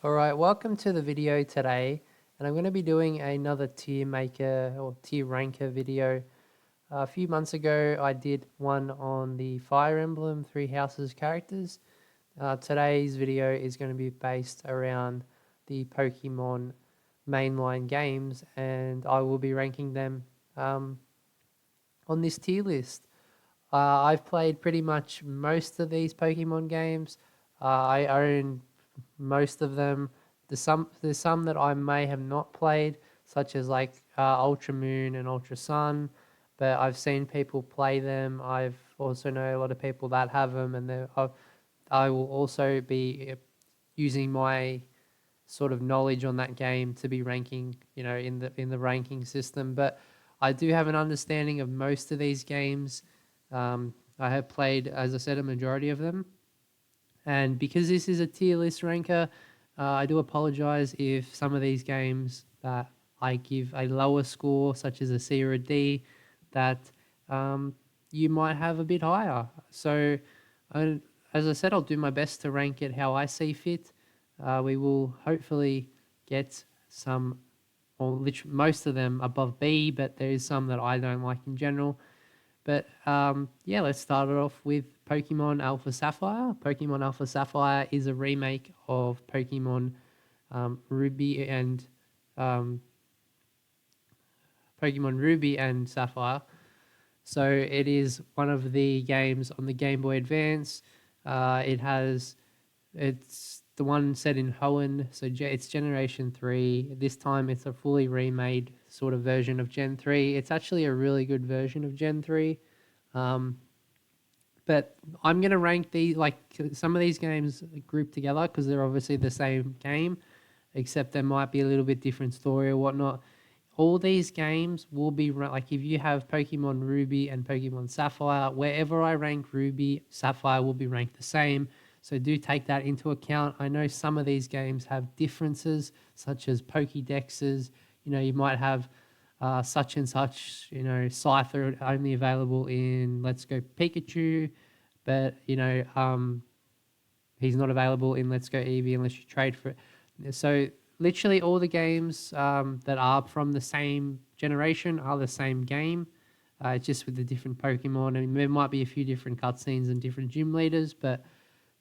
Alright, welcome to the video today, and I'm going to be doing another tier maker or tier ranker video. A few months ago I did one on the Fire Emblem Three Houses characters. Today's video is going to be based around the Pokemon mainline games, and I will be ranking them on this tier list. I've played pretty much most of these Pokemon games. I own most of them. There's some that I may have not played, such as like Ultra Moon and Ultra Sun, but I've seen people play them. I've also know a lot of people that have them, and I will also be using my sort of knowledge on that game to be ranking, in the ranking system. But I do have an understanding of most of these games. I have played, as I said, a majority of them. And because this is a tier list ranker, I do apologize if some of these games that I give a lower score, such as a C or a D, that you might have a bit higher. So, as I said, I'll do my best to rank it how I see fit. We will hopefully get some, or most of them above B, but there is some that I don't like in general. But yeah, let's start it off with Pokemon Alpha Sapphire. Pokemon Alpha Sapphire is a remake of Pokemon Ruby and um, Pokemon Ruby and Sapphire. So it is one of the games on the Game Boy Advance. It's the one set in Hoenn, so it's Generation 3. This time it's a fully remade sort of version of Gen 3. It's actually a really good version of Gen 3. But I'm going to rank these, like some of these games grouped together because they're obviously the same game, except there might be a little bit different story or whatnot. All these games will be like if you have Pokemon Ruby and Pokemon Sapphire, wherever I rank Ruby, Sapphire will be ranked the same. So do take that into account. I know some of these games have differences, such as Pokédexes. You might have such and such, Scyther only available in Let's Go Pikachu, but he's not available in Let's Go Eevee unless you trade for it. So literally all the games that are from the same generation are the same game. Just with the different Pokemon, and there might be a few different cutscenes and different gym leaders, but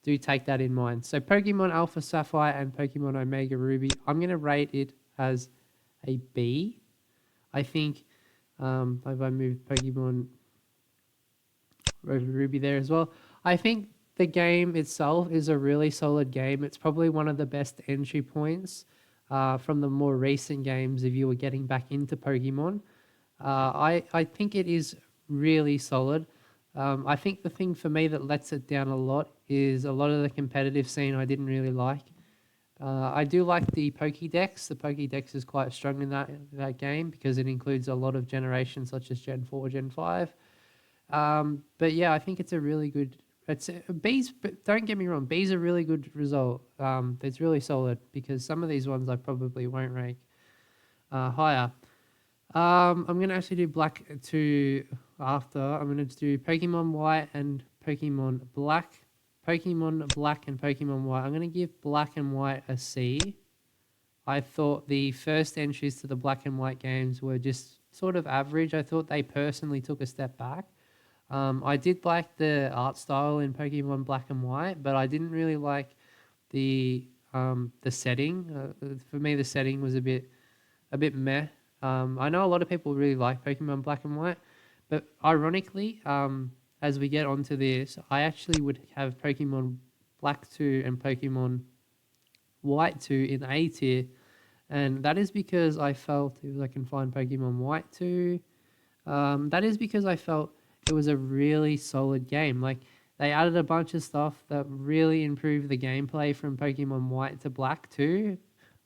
do take that in mind. So Pokemon Alpha Sapphire and Pokemon Omega Ruby, I'm going to rate it as a B. I think if I move Pokemon Ruby there as well, I think the game itself is a really solid game. It's probably one of the best entry points from the more recent games if you were getting back into Pokemon. I think it is really solid. I think the thing for me that lets it down a lot is a lot of the competitive scene I didn't really like. I do like the Pokédex. The Pokédex is quite strong in that game because it includes a lot of generations such as Gen 4, Gen 5. But yeah, I think it's a really good... B's, but don't get me wrong, B's a really good result. It's really solid because some of these ones I probably won't rank higher. I'm going to actually do Black 2 after. I'm going to do Pokemon White and Pokemon Black. Pokemon Black and Pokemon White. I'm going to give Black and White a C. I thought the first entries to the Black and White games were just sort of average. I thought they personally took a step back. I did like the art style in Pokemon Black and White, but I didn't really like the setting. For me, the setting was a bit meh. I know a lot of people really like Pokemon Black and White, but ironically, as we get onto this, I actually would have Pokemon Black 2 and Pokemon White 2 in A tier, and that is because I felt, if I can find Pokemon White 2, that is because I felt it was a really solid game. Like, they added a bunch of stuff that really improved the gameplay from Pokemon White to Black 2,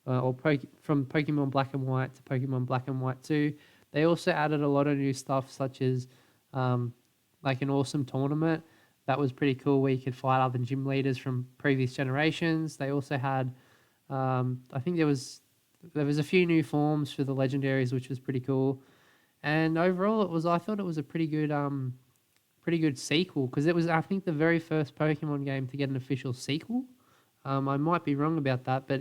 from Pokemon Black and White to Pokemon Black and White 2. They also added a lot of new stuff, such as like an awesome tournament that was pretty cool, where you could fight other gym leaders from previous generations. They also had, I think there was a few new forms for the legendaries, which was pretty cool. And overall, I thought it was a pretty good sequel, because it was, I think, the very first Pokemon game to get an official sequel. I might be wrong about that, but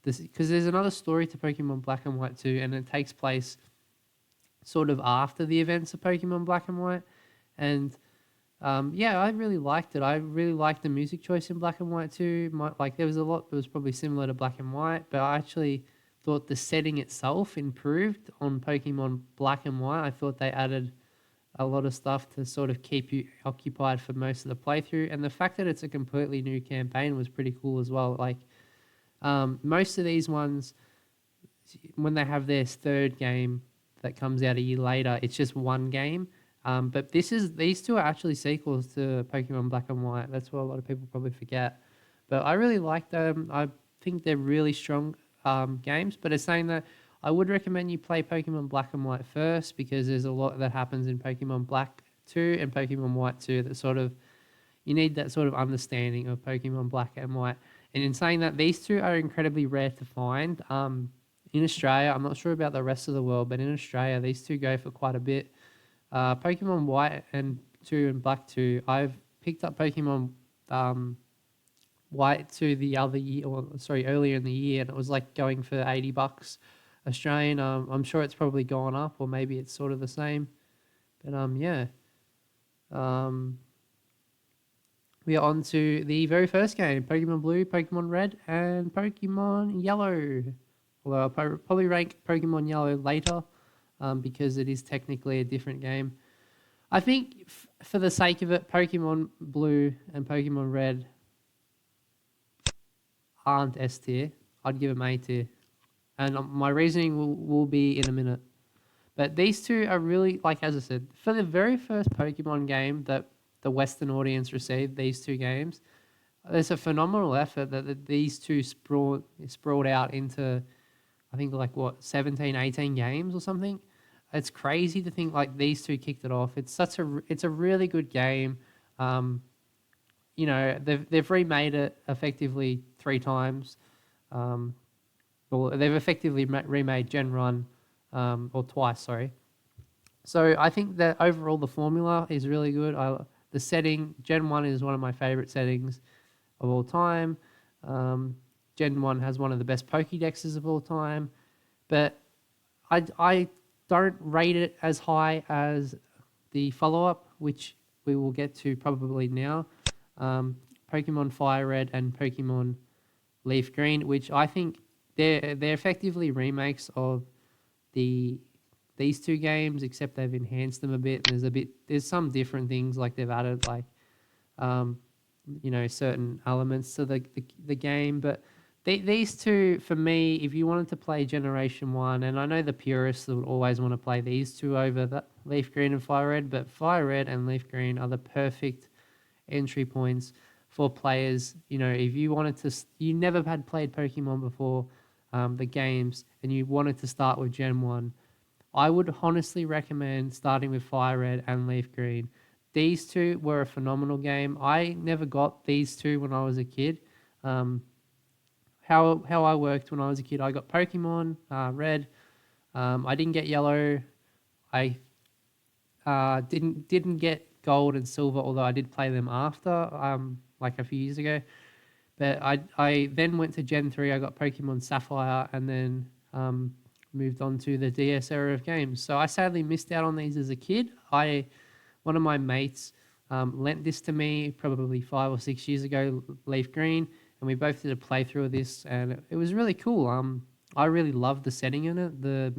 because there's another story to Pokemon Black and White too, and it takes place sort of after the events of Pokemon Black and White, and yeah, I really liked it. I really liked the music choice in Black and White too. Like there was a lot that was probably similar to Black and White, but I actually thought the setting itself improved on Pokemon Black and White. I thought they added a lot of stuff to sort of keep you occupied for most of the playthrough, and the fact that it's a completely new campaign was pretty cool as well. Like most of these ones, when they have their third game that comes out a year later, it's just one game. But these two are actually sequels to Pokemon Black and White. That's what a lot of people probably forget. But I really like them. I think they're really strong games. But it's saying that I would recommend you play Pokemon Black and White first, because there's a lot that happens in Pokemon Black 2 and Pokemon White 2 that sort of you need that sort of understanding of Pokemon Black and White. And in saying that, these two are incredibly rare to find. In Australia, I'm not sure about the rest of the world, but in Australia, these two go for quite a bit. Pokemon White and 2 and Black 2, I've picked up Pokemon White 2 the other year, or sorry, earlier in the year, and it was like going for $80 Australian. I'm sure it's probably gone up, or maybe it's sort of the same. But yeah. Um, we are on to the very first game, Pokemon Blue, Pokemon Red, and Pokemon Yellow. Although I'll probably rank Pokemon Yellow later, because it is technically a different game. I think for the sake of it, Pokemon Blue and Pokemon Red aren't S tier. I'd give them A tier. And my reasoning will be in a minute. But these two are really, like as I said, for the very first Pokemon game that the Western audience received, these two games, there's a phenomenal effort that these two sprawled out into, I think, like what, 17, 18 games or something. It's crazy to think like these two kicked it off. It's a really good game. They've remade it effectively 3 times. Well, they've effectively remade Gen 1, or twice, sorry. So I think that overall the formula is really good. The setting, Gen 1 is one of my favorite settings of all time. Gen 1 has one of the best Pokédexes of all time. But I don't rate it as high as the follow-up, which we will get to probably now. Pokemon Fire Red and Pokemon Leaf Green, which I think they're effectively remakes of these two games, except they've enhanced them a bit. And there's some different things, like they've added like certain elements to the game. But these two, for me, if you wanted to play Generation 1, and I know the purists would always want to play these two over the Leaf Green and Fire Red, but Fire Red and Leaf Green are the perfect entry points for players. If you never had played Pokemon before, the games, and you wanted to start with Gen 1, I would honestly recommend starting with Fire Red and Leaf Green. These two were a phenomenal game. I never got these two when I was a kid. How I worked when I was a kid, I got Pokemon Red. I didn't get Yellow. I didn't get Gold and Silver, although I did play them after, like a few years ago. But I then went to Gen 3. I got Pokemon Sapphire, and then moved on to the DS era of games. So I sadly missed out on these as a kid. One of my mates lent this to me probably 5 or 6 years ago, Leaf Green, and we both did a playthrough of this, and it was really cool. I really loved the setting in it. The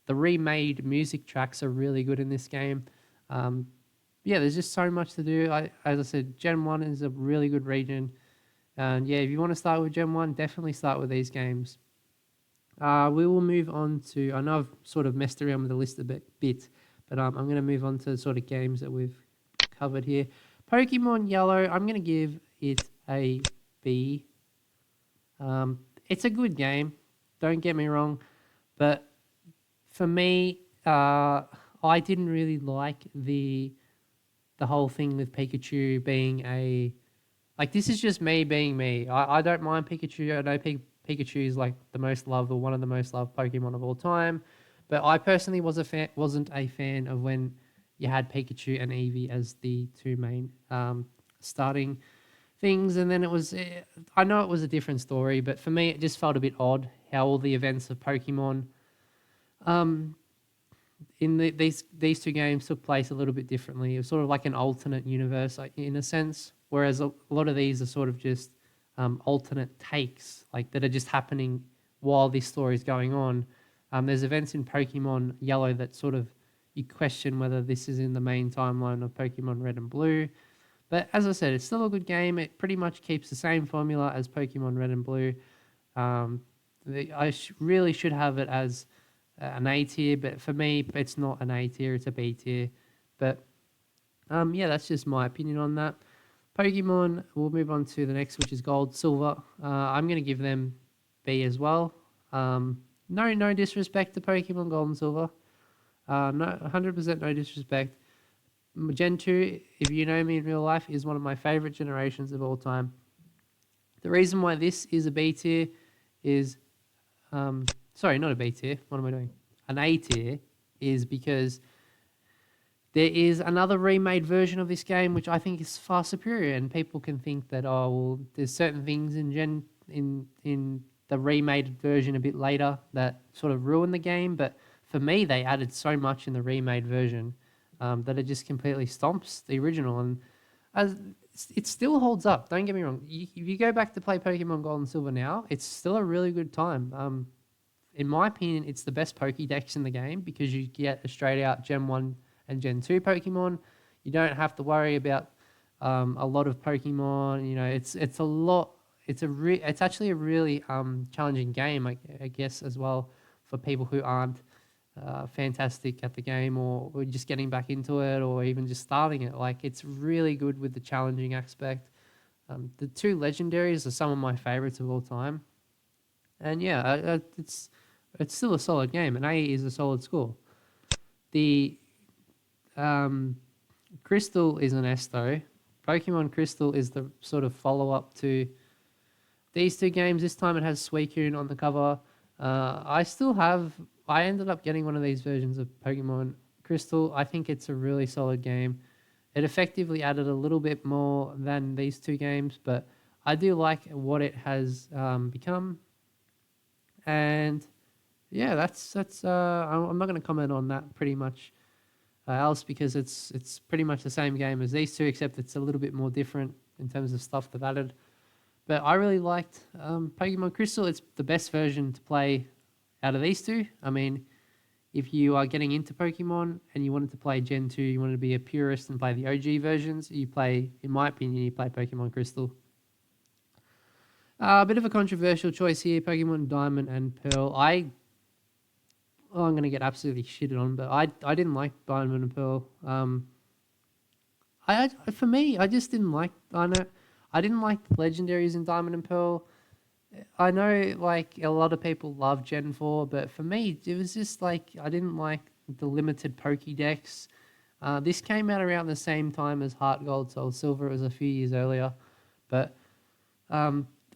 remade music tracks are really good in this game. Yeah, there's just so much to do. As I said, Gen 1 is a really good region. And yeah, if you want to start with Gen 1, definitely start with these games. We will move on to, I know I've sort of messed around with the list a bit, but I'm going to move on to sort of games that we've covered here. Pokemon Yellow, I'm going to give it a B. It's a good game, don't get me wrong, but for me, I didn't really like the whole thing with Pikachu being this is just me being me. I don't mind Pikachu. I know Pikachu is like the most loved, or one of the most loved Pokemon of all time. But I personally wasn't a fan of when you had Pikachu and Eevee as the two main starting things, and then I know it was a different story, but for me, it just felt a bit odd how all the events of Pokemon um, these two games took place a little bit differently. It was sort of like an alternate universe, like, in a sense, whereas a lot of these are sort of just alternate takes, like that are just happening while this story is going on. There's events in Pokemon Yellow that sort of you question whether this is in the main timeline of Pokemon Red and Blue. But as I said, it's still a good game. It pretty much keeps the same formula as Pokemon Red and Blue. Um, really should have it as an A tier, but for me, it's not an A tier, it's a B tier. But yeah, that's just my opinion on that. Pokemon, we'll move on to the next, which is Gold, Silver. I'm going to give them B as well. No disrespect to Pokemon Gold and Silver. No, 100% no disrespect. Gen 2, if you know me in real life, is one of my favorite generations of all time. The reason why this is a B tier is, sorry, not a B tier. What am I doing? An A tier is because there is another remade version of this game which I think is far superior, and people can think that, oh well, there's certain things in the remade version a bit later that sort of ruin the game, but for me they added so much in the remade version that it just completely stomps the original, and as it still holds up. Don't get me wrong. If you go back to play Pokemon Gold and Silver now, it's still a really good time. In my opinion, it's the best Pokédex in the game because you get a straight out Gen 1 and Gen 2 Pokemon. You don't have to worry about a lot of Pokemon. You know, it's a lot. It's actually a really challenging game, I guess, as well, for people who aren't fantastic at the game, or just getting back into it, or even just starting it. Like, it's really good with the challenging aspect. The two legendaries are some of my favorites of all time, and yeah, it's still a solid game. An A is a solid score. The Crystal is an S though. Pokemon Crystal is the sort of follow up to these two games. This time it has Suicune on the cover. I ended up getting one of these versions of Pokemon Crystal. I think it's a really solid game. It effectively added a little bit more than these two games, but I do like what it has become. And yeah, that's I'm not going to comment on that pretty much else, because it's pretty much the same game as these two, except it's a little bit more different in terms of stuff they've added. But I really liked Pokemon Crystal. It's the best version to play out of these two. I mean, if you are getting into Pokemon and you wanted to play Gen 2, you wanted to be a purist and play the OG versions, in my opinion, you play Pokemon Crystal. A bit of a controversial choice here, Pokemon Diamond and Pearl. I'm going to get absolutely shitted on, but I didn't like Diamond and Pearl. For me, I just didn't like. I didn't like the legendaries in Diamond and Pearl. I know, like, a lot of people love Gen 4, but for me, it was just like I didn't like the limited Pokédex. This came out around the same time as Heart Gold, Soul Silver. It was a few years earlier, but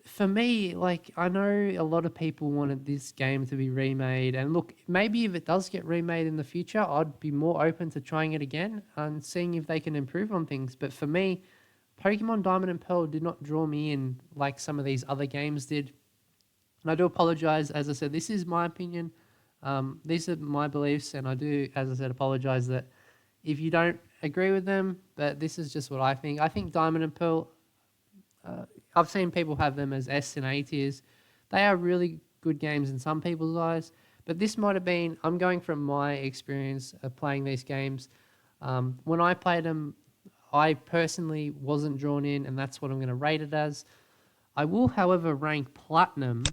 for me, like, I know a lot of people wanted this game to be remade, and look, maybe if it does get remade in the future, I'd be more open to trying it again and seeing if they can improve on things. But for me, Pokemon Diamond and Pearl did not draw me in like some of these other games did. And I do apologize. As I said, this is my opinion. These are my beliefs, and I do, as I said, apologize that if you don't agree with them, but this is just what I think. I think Diamond and Pearl, I've seen people have them as S and A tiers. They are really good games in some people's eyes, but this might have been, I'm going from my experience of playing these games. When I played them, I personally wasn't drawn in, and that's what I'm going to rate it as. I will, however, rank Platinum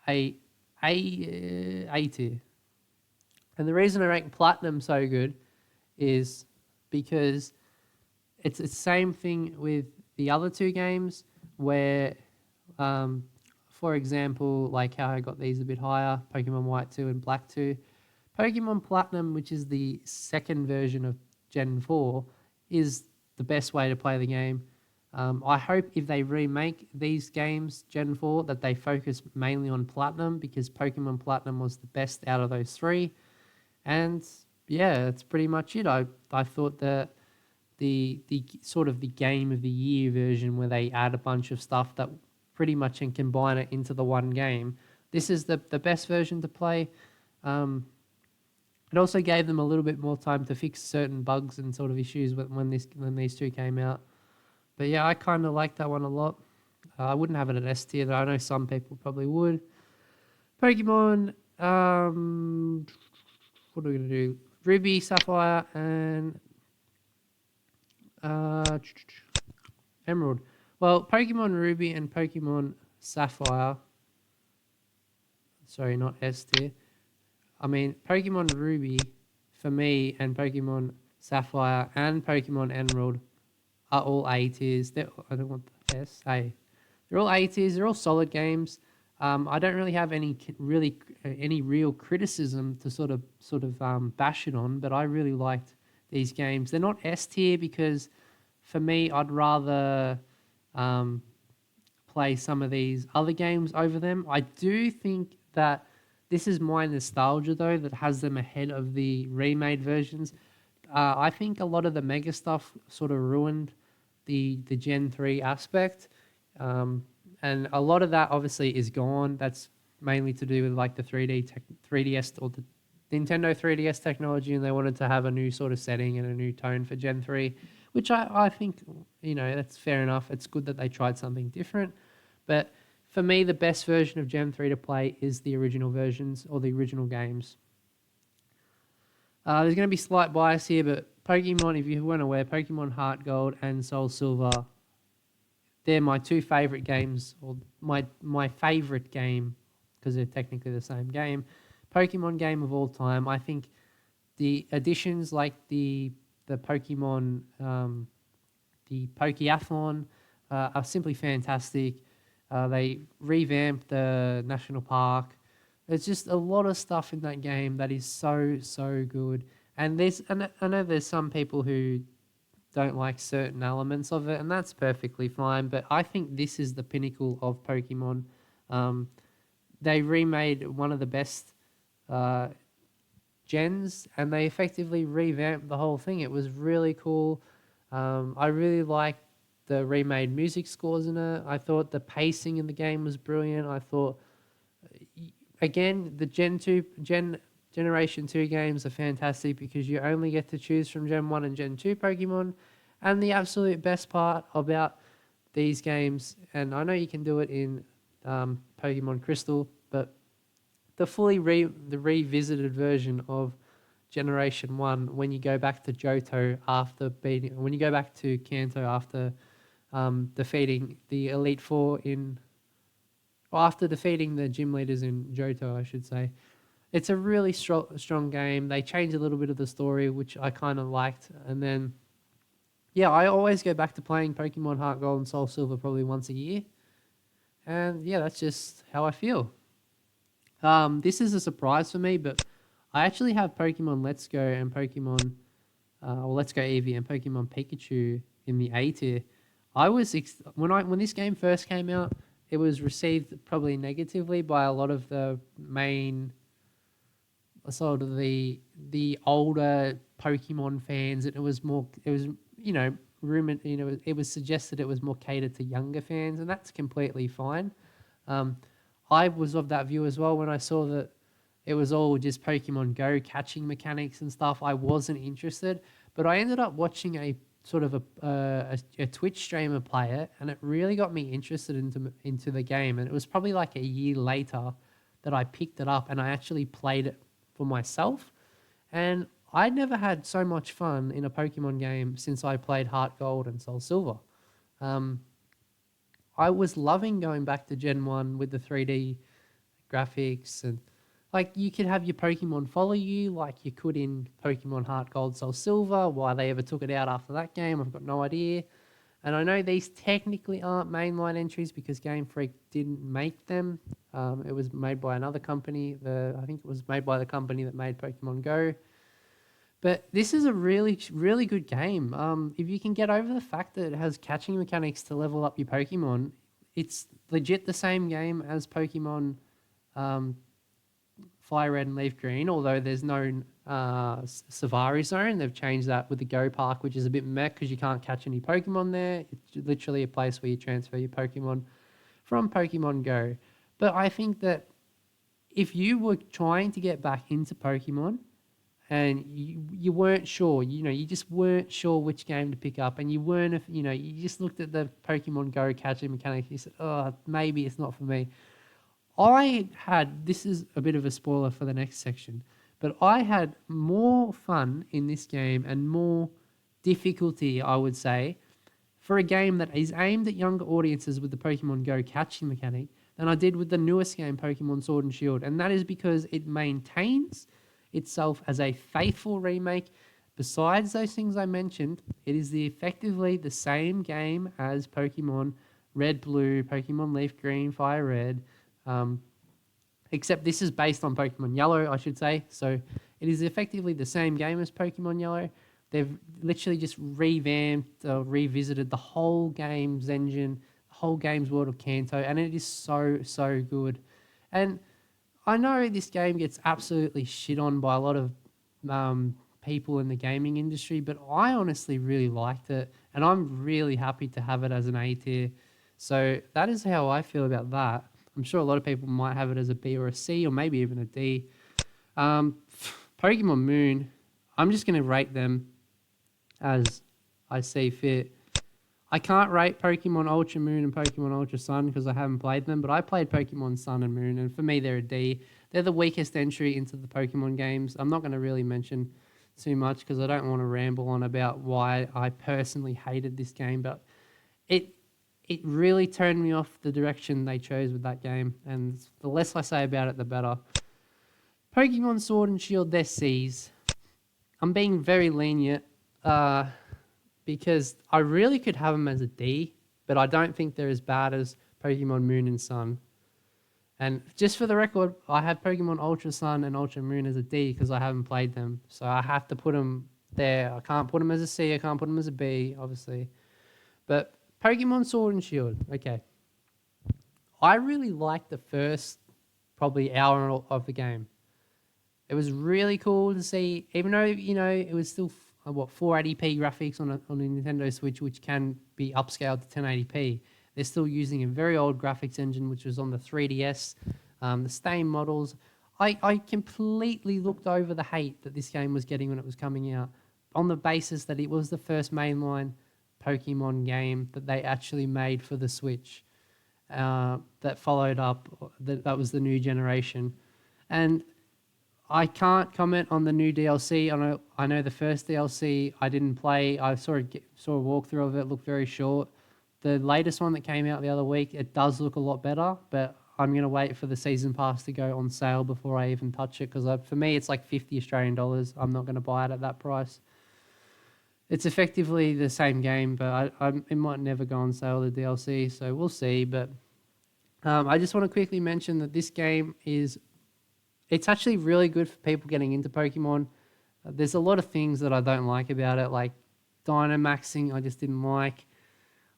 a tier. And the reason I rank Platinum so good is because it's the same thing with the other two games where, for example, like how I got these a bit higher, Pokemon White 2 and Black 2. Pokemon Platinum, which is the second version of Gen 4, is the best way to play the game. I hope if they remake these games, Gen 4, that they focus mainly on Platinum, because Pokemon Platinum was the best out of those three. And yeah, that's pretty much it. I thought that sort of the game of the year version where they add a bunch of stuff that pretty much and combine it into the one game. This is the best version to play. Um, it also gave them a little bit more time to fix certain bugs and sort of issues when these two came out. But yeah, I kind of like that one a lot. I wouldn't have it at S tier, though. I know some people probably would. Pokemon, what are we going to do? Ruby, Sapphire, and uh, Emerald. Well, Pokemon Ruby and Pokemon Sapphire. Sorry, not S tier. I mean, Pokemon Ruby for me and Pokemon Sapphire and Pokemon Emerald are all A tiers. I don't want the S. A. They're all A tiers. They're all solid games. I don't really have any real criticism to sort of bash it on, but I really liked these games. They're not S tier because for me, I'd rather play some of these other games over them. I do think that this is my nostalgia, though, that has them ahead of the remade versions. I think a lot of the Mega stuff sort of ruined the Gen 3 aspect. And a lot of that obviously is gone. That's mainly to do with like the 3DS or the Nintendo 3DS technology, and they wanted to have a new sort of setting and a new tone for Gen 3, which I think, that's fair enough. It's good that they tried something different. But for me, the best version of Gen 3 to play is the original versions or the original games. There's going to be slight bias here, but Pokemon, if you weren't aware, Pokemon Heart Gold and Soul Silver, they're my two favorite games, or my favorite game, because they're technically the same game. Pokemon game of all time. I think the additions like the Pokemon, the Pokeathlon, are simply fantastic. They revamped the national park. There's just a lot of stuff in that game that is so good. And I know there's some people who don't like certain elements of it, and that's perfectly fine. But I think this is the pinnacle of Pokemon. They remade one of the best gens, and they effectively revamped the whole thing. It was really cool. I really liked the remade music scores in it. I thought the pacing in the game was brilliant. I thought, again, the Generation 2 games are fantastic because you only get to choose from Gen 1 and Gen 2 Pokemon. And the absolute best part about these games, and I know you can do it in Pokemon Crystal, but the revisited version of Generation 1, when you go back to when you go back to Kanto after defeating the Elite Four after defeating the gym leaders in Johto, I should say. It's a really strong game. They changed a little bit of the story, which I kind of liked. And then, yeah, I always go back to playing Pokemon Heart Gold and Soul Silver probably once a year. And yeah, that's just how I feel. This is a surprise for me, but I actually have Pokemon Let's Go and Pokemon, Let's Go Eevee and Pokemon Pikachu in the A tier. When this game first came out, it was received probably negatively by a lot of the main sort of the older Pokemon fans, and it was rumored, it was suggested it was more catered to younger fans, and that's completely fine. I was of that view as well when I saw that it was all just Pokemon Go catching mechanics and stuff. I wasn't interested, but I ended up watching a sort of a Twitch streamer play it, and it really got me interested into the game. And it was probably like a year later that I picked it up and I actually played it for myself. And I never had so much fun in a Pokemon game since I played Heart Gold and Soul Silver. I was loving going back to Gen 1 with the 3D graphics, and like you could have your Pokemon follow you like you could in Pokemon Heart Gold Soul Silver. Why they ever took it out after that game, I've got no idea. And I know these technically aren't mainline entries because Game Freak didn't make them. It was made by another company. I think it was made by the company that made Pokemon Go. But this is a really, really good game. If you can get over the fact that it has catching mechanics to level up your Pokemon, it's legit the same game as Pokemon Fire Red and Leaf Green, although there's no Safari Zone. They've changed that with the Go Park, which is a bit meh because you can't catch any Pokemon there. It's literally a place where you transfer your Pokemon from Pokemon Go. But I think that if you were trying to get back into Pokemon and you weren't sure, you just weren't sure which game to pick up, and you weren't, you just looked at the Pokemon Go catching mechanic, you said, oh, maybe it's not for me. This is a bit of a spoiler for the next section, but I had more fun in this game and more difficulty, I would say, for a game that is aimed at younger audiences with the Pokemon Go catching mechanic than I did with the newest game, Pokemon Sword and Shield. And that is because it maintains itself as a faithful remake. Besides those things I mentioned, it is effectively the same game as Pokemon Red Blue, Pokemon Leaf Green, Fire Red, except this is based on Pokemon Yellow, I should say. So it is effectively the same game as Pokemon Yellow. They've literally just revamped, revisited the whole game's engine, the whole game's world of Kanto, and it is so, so good. And I know this game gets absolutely shit on by a lot of people in the gaming industry, but I honestly really liked it, and I'm really happy to have it as an A tier. So that is how I feel about that. I'm sure a lot of people might have it as a B or a C, or maybe even a D. Pokemon Moon, I'm just going to rate them as I see fit. I can't rate Pokemon Ultra Moon and Pokemon Ultra Sun because I haven't played them, but I played Pokemon Sun and Moon, and for me, they're a D. They're the weakest entry into the Pokemon games. I'm not going to really mention too much because I don't want to ramble on about why I personally hated this game, but it really turned me off the direction they chose with that game, and the less I say about it, the better. Pokemon Sword and Shield, they're C's. I'm being very lenient because I really could have them as a D, but I don't think they're as bad as Pokemon Moon and Sun. And just for the record, I have Pokemon Ultra Sun and Ultra Moon as a D because I haven't played them. So I have to put them there. I can't put them as a C. I can't put them as a B, obviously. But Pokemon Sword and Shield, okay. I really liked the first probably hour of the game. It was really cool to see, even though, it was still, 480p graphics on a Nintendo Switch, which can be upscaled to 1080p. They're still using a very old graphics engine, which was on the 3DS, the same models. I completely looked over the hate that this game was getting when it was coming out on the basis that it was the first mainline Pokemon game that they actually made for the Switch that followed up, that was the new generation. And I can't comment on the new DLC. I know the first DLC I didn't play. I saw a walkthrough of it. It looked very short. The latest one that came out the other week, it does look a lot better, but I'm going to wait for the season pass to go on sale before I even touch it because for me it's like 50 Australian dollars. I'm not going to buy it at that price. It's effectively the same game, but it might never go on sale, the DLC, so we'll see. But I just want to quickly mention that this game it's actually really good for people getting into Pokemon. There's a lot of things that I don't like about it, like Dynamaxing I just didn't like.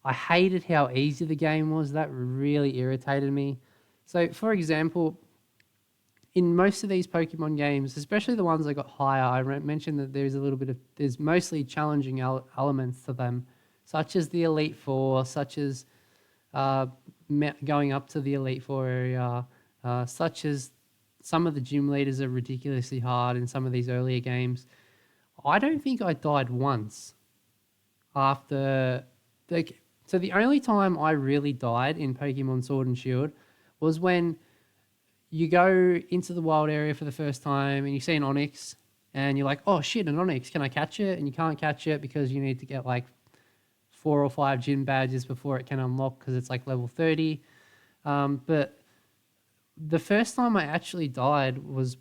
I hated how easy the game was. That really irritated me. So, for example, in most of these Pokemon games, especially the ones that got higher, I mentioned that there's mostly challenging elements to them, such as the Elite Four, such as going up to the Elite Four area, such as some of the gym leaders are ridiculously hard in some of these earlier games. I don't think I died once after so the only time I really died in Pokemon Sword and Shield was when you go into the wild area for the first time and you see an Onix and you're like, oh shit, an Onix, can I catch it? And you can't catch it because you need to get like 4 or 5 gym badges before it can unlock because it's like level 30. But the first time I actually died was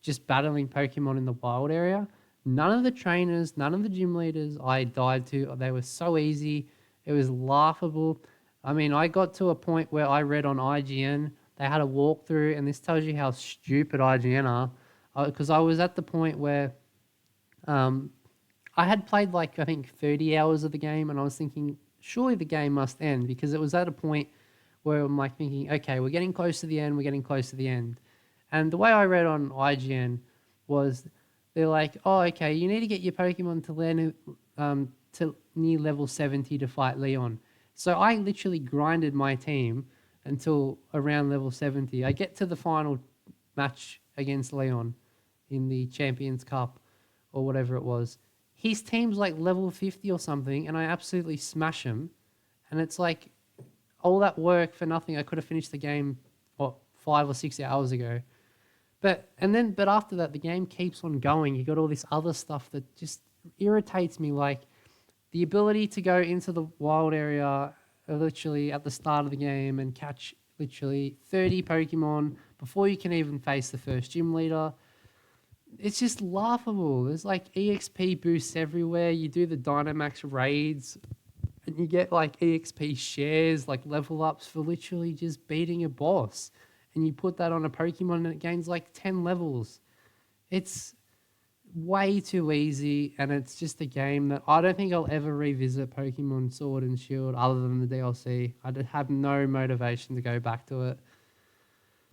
just battling Pokemon in the wild area. None of the trainers, none of the gym leaders I died to, they were so easy. It was laughable. I mean, I got to a point where I read on IGN, they had a walkthrough, and this tells you how stupid IGN are, because I was at the point where I had played like, I think, 30 hours of the game, and I was thinking, surely the game must end, because it was at a point where I'm like thinking, okay, we're getting close to the end, we're getting close to the end. And the way I read on IGN was They're like, oh, okay, you need to get your Pokemon to near level 70 to fight Leon. So I literally grinded my team until around level 70. I get to the final match against Leon in the Champions Cup or whatever it was. His team's like level 50 or something, and I absolutely smash him. And it's like all that work for nothing. I could have finished the game, what, 5 or 6 hours ago. But after that, the game keeps on going. You got all this other stuff that just irritates me, like the ability to go into the wild area literally at the start of the game and catch literally 30 Pokemon before you can even face the first gym leader. It's just laughable. There's like EXP boosts everywhere. You do the Dynamax raids and you get like EXP shares, like level ups for literally just beating a boss. And you put that on a Pokemon and it gains like 10 levels. It's way too easy, and it's just a game that I don't think I'll ever revisit Pokemon Sword and Shield other than the DLC. I just have no motivation to go back to it.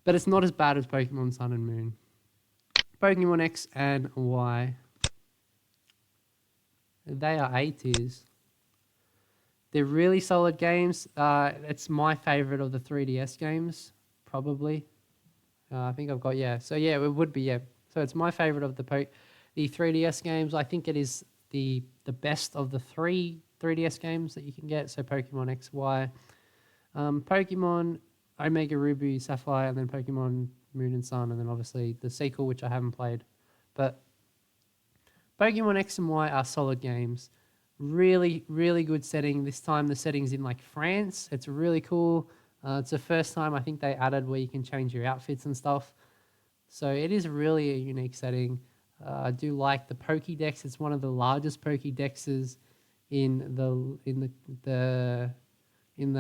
But it's not as bad as Pokemon Sun and Moon. Pokemon X and Y. They are A tiers. They're really solid games. It's my favorite of the 3DS games, probably. I think I've got, yeah. So yeah, it would be, yeah. So it's my favorite of the 3DS games. I think it is the best of the 3DS games that you can get. So Pokemon X, Y, Pokemon Omega Ruby, Sapphire, and then Pokemon Moon and Sun, and then obviously the sequel, which I haven't played. But Pokemon X and Y are solid games. Really, really good setting. This time the setting's in like France. It's really cool. It's the first time I think they added where you can change your outfits and stuff. So it is really a unique setting. I do like the Pokédex. It's one of the largest Pokédexes in the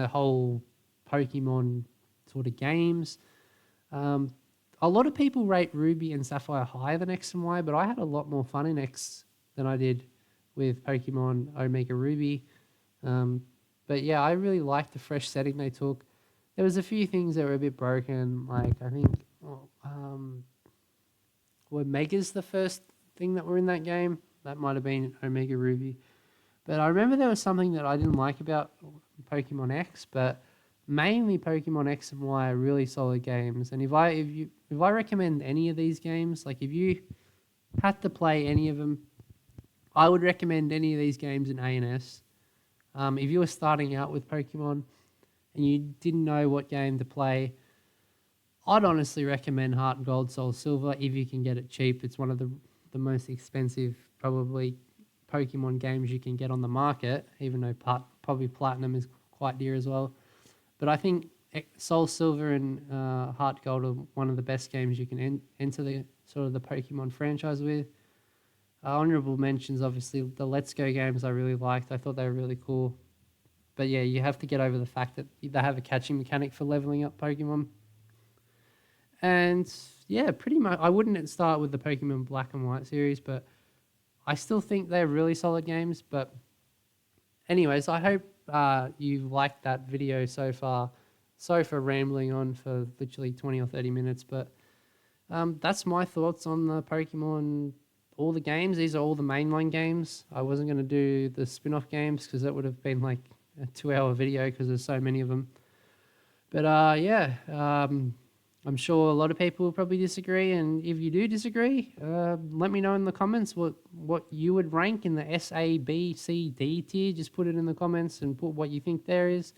whole Pokemon sort of games. A lot of people rate Ruby and Sapphire higher than X and Y, but I had a lot more fun in X than I did with Pokemon Omega Ruby. But yeah, I really liked the fresh setting they took. There was a few things that were a bit broken, like I think were Megas the first thing that were in that game? That might have been Omega Ruby. But I remember there was something that I didn't like about Pokemon X, but mainly Pokemon X and Y are really solid games. And if I recommend any of these games, like if you had to play any of them, I would recommend any of these games in A and S. If you were starting out with Pokemon and you didn't know what game to play, I'd honestly recommend Heart and Gold, Soul Silver if you can get it cheap. It's one of the most expensive, probably, Pokemon games you can get on the market, even though probably Platinum is quite dear as well. But I think Soul Silver and Heart Gold are one of the best games you can enter the sort of the Pokemon franchise with. Honorable mentions, obviously, the Let's Go games I really liked. I thought they were really cool. But yeah, you have to get over the fact that they have a catching mechanic for leveling up Pokemon. And yeah, pretty much, I wouldn't start with the Pokemon Black and White series, but I still think they're really solid games. But anyways, I hope you liked that video so far. Sorry for rambling on for literally 20 or 30 minutes, but that's my thoughts on the Pokemon, all the games. These are all the mainline games. I wasn't going to do the spin-off games because that would have been like a 2-hour video because there's so many of them. But yeah, I'm sure a lot of people will probably disagree, and if you do disagree, let me know in the comments what you would rank in the S, A, B, C, D tier. Just put it in the comments and put what you think there is.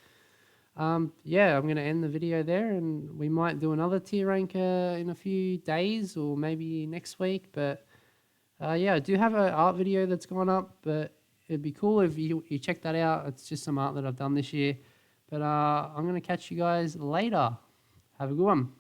Yeah, I'm going to end the video there, and we might do another tier rank in a few days or maybe next week. But yeah, I do have an art video that's gone up, but it'd be cool if you check that out. It's just some art that I've done this year. But I'm going to catch you guys later. Have a good one.